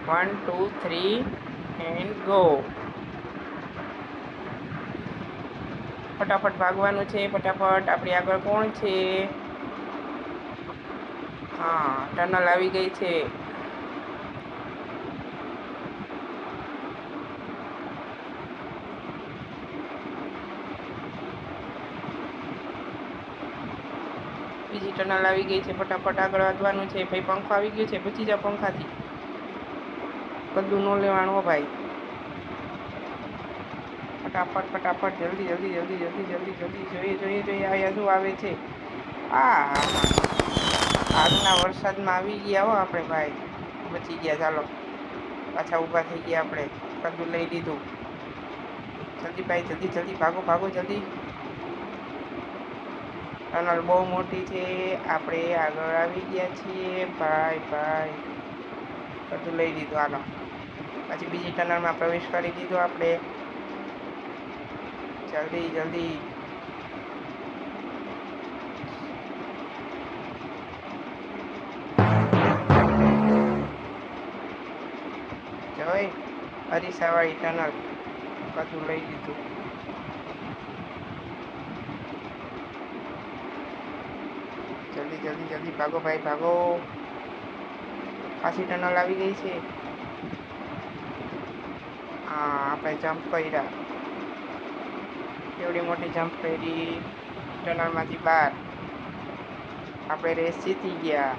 1 2 3 and go. ફટાફટ ભાગવાનું છે, ફટાફટ. આપણી આગળ કોણ છે? હા, ટનલ આવી ગઈ છે. બીજી ટનલ આવી ગઈ છે. ફટાફટ આગળ વધવાનું છે. ભાઈ પંખો આવી ગયો છે, બચી જાઓ પંખાથી. બધું ન લેવાનું ભાઈ. ફટાફટ ફટાફટ, જલ્દી જલ્દી જલ્દી જલ્દી જલ્દી જલ્દી. જોઈએ જોઈએ જોઈએ અહીંયા શું આવે છે. હા, આગના વરસાદમાં આવી ગયા હો આપણે ભાઈ. બચી ગયા. ચાલો પાછા ઊભા થઈ ગયા આપણે. કદું લઈ લીધું. જલ્દી ભાઈ, જલ્દી જલ્દી ભાગો ભાગો જલ્દી. ટનલ બહુ મોટી છે. આપણે આગળ આવી ગયા છીએ ભાઈ ભાઈ. બધું લઈ લીધું. હાલો પછી બીજી ટનલમાં પ્રવેશ કરી દીધો આપણે. જલ્દી જલ્દી. જોઈ અરીસાવાળી ટનલ. બધું લઈ લીધું. જલ્દી જલ્દી જલ્દી ભાગો ભાઈ ભાગો. પાછી ટનલ આવી ગઈ છે. હા, આપણે જમ્પ કર્યા. એવડી મોટી જમ્પ કરી ટનલમાંથી બહાર. આપણે રેસ જીતી ગયા.